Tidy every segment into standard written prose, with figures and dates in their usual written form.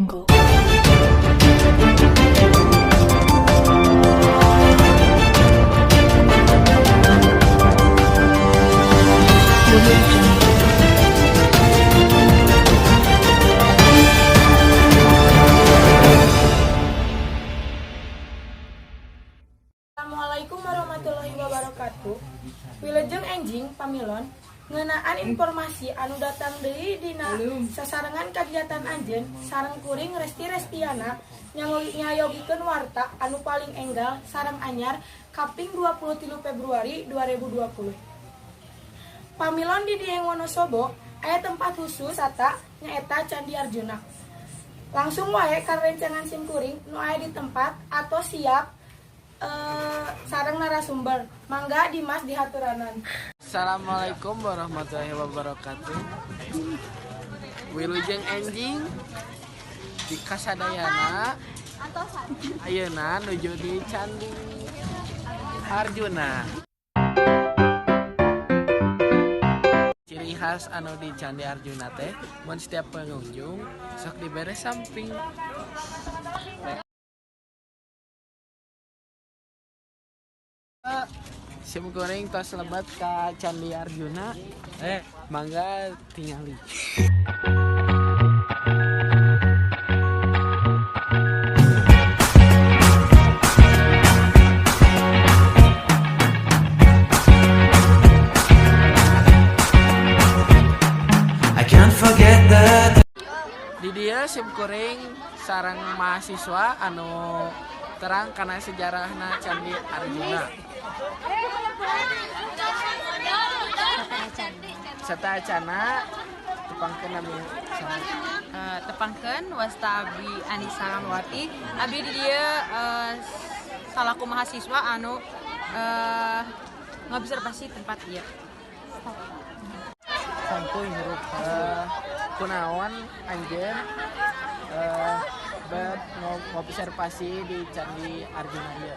Jungle. Assalamualaikum warahmatullahi wabarakatuh. Wilujeng enjing pamilon ngeunaan informasi anu datang deui dina sasarengan kagiatan anjeun sareng kuring Resti Restiana nyayogikeun warta anu paling enggal sareng anyar kaping 23 Februari 2020. Pamilon di Dieng Wonosobo aya tempat khusus wisata nyaeta Candi Arjuna. Langsung wae ka rencangan sim kuring nu aya di tempat atau siap sareng narasumber. Mangga Dimas dihaturanan. Assalamualaikum warahmatullahi wabarakatuh. Wilujeng enjing di kasadayana ayeuna nuju di Candi Arjuna. Ciri khas anu di Candi Arjuna teh mun setiap pengunjung sok dibere samping. Sim kuring tos lebat ka Candi Arjuna, mangga tingali. I can't forget that. Di dieu sim kuring sareng mahasiswa anu terang kana sejarahna Candi Arjuna. Serta acana tepangkeun nami tepangkeun wasta abdi Anissa Ramawati. Abdi di dieu salaku mahasiswa anu ngobservasi tempat ieu. Santuy hirup kunaon anjeun ngobservasi di Candi Arjuna ieu.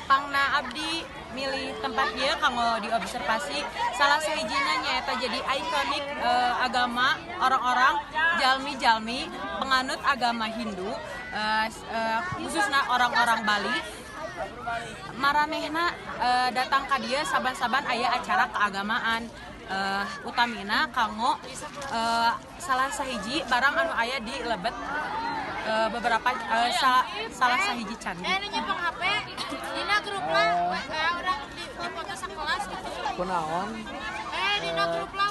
Pangna abdi milih tempat ieu kanggo diobservasi salah sahijina nyaeta jadi ikonik agama orang-orang jalmi-jalmi penganut agama Hindu, khususnya orang-orang Bali. Maranehna datang ka dieu saban-saban aya acara keagamaan. Utamina kanggo salah sahiji barang anu aya di lebet beberapa salah sahiji candi. Nyepong HP dina grup lah orang di foto sekelas gitu. Kunaon Dina grup lah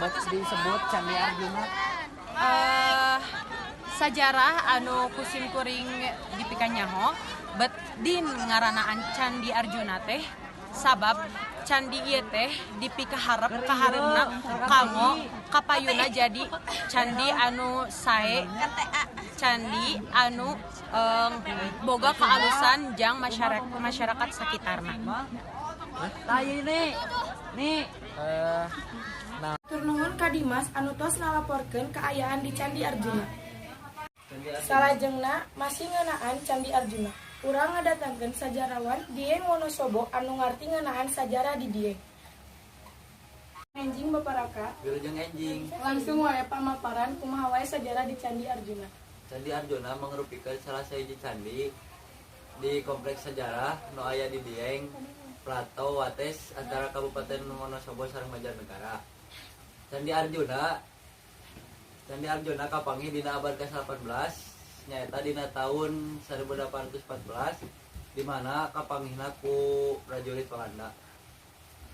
orang disebut Candi Arjuna? Sajarah anu kusim kuring dipika nyaho bet din ngaranaan Candi Arjuna teh sabab candi ieu teh dipika kahareupna kanggo kapayuna jadi candi anu sae, candi anu boga kaalusan jang masyarakat sakitarna. Tur nuhun ka Dimas anu tos ngalaporkeun kaayaan di Candi Arjuna. Salajengna masih ngeunaan Candi Arjuna. Urang ngadatangkeun sajarawan Dieng Wonosobo anu ngarti ngeunaan sajarah di Dieng. Enjing Baparaka. Wilujeng enjing. Langsung wae pamaparan kumaha wae sajarah di Candi Arjuna. Candi Arjuna mangrupikeun salah sahiji candi di kompleks sejarah nu aya di Dieng, Plato, Wates antara Kabupaten Wonosobo sareng Banjarnegara. Candi Arjuna kapanggih dina abad ke-18 nyaeta dina tahun 1814 di mana kapanggihna ku prajurit Walanda.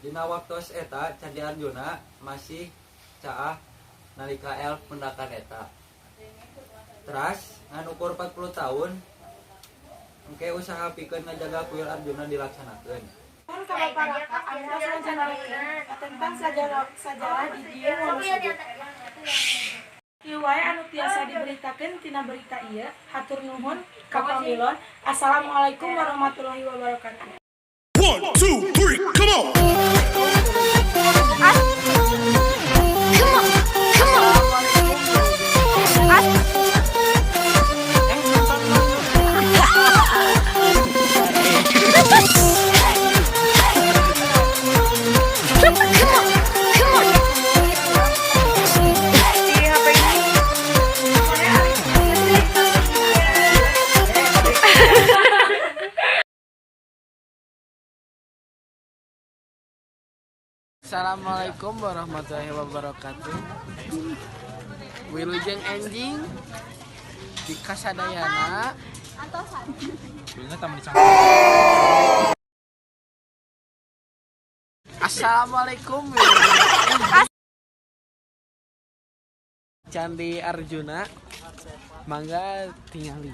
Dina waktos eta Candi Arjuna masih caah nalika elf mendakan eta. Teras ngan ukur 40 tahun engke usaha pikeun ngajaga kuil Arjuna dilaksanakeun. Mohon ka Baparaka anu tos ngajanarikeun tentang sajarah di Dieng Wonosobo. Ieu wae anu tiasa diberitakeun tina berita ieu. Hatur nuhun ka pamilon. Assalamualaikum warahmatullahi wabarakatuh. 1, 2, 3, come on! Assalamualaikum warahmatullahi wabarakatuh. Wilujeng enjing di kasadayana. Assalamualaikum Wilujeng Candi Arjuna. Mangga tingali.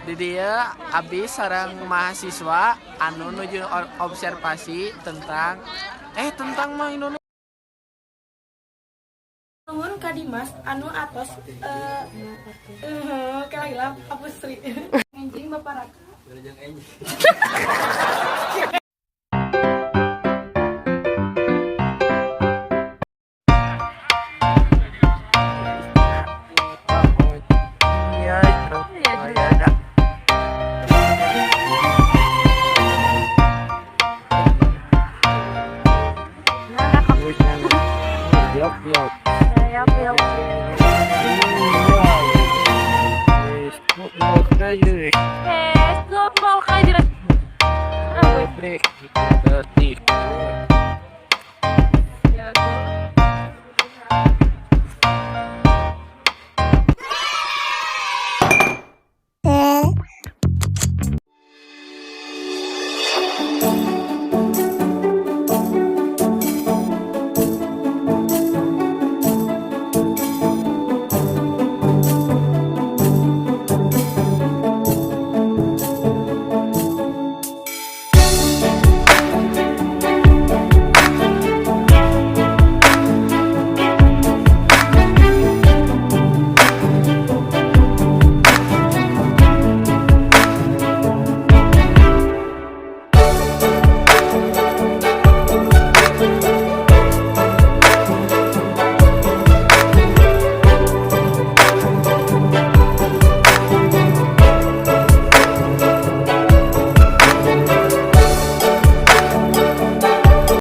Di dia abdi sareng mahasiswa anu nuju observasi tentang mah Indonesia. Nuhun ka Dimas anu atos kailah hapus Sri. Anjing Bapak Raka. Wilujeng enjing. Break.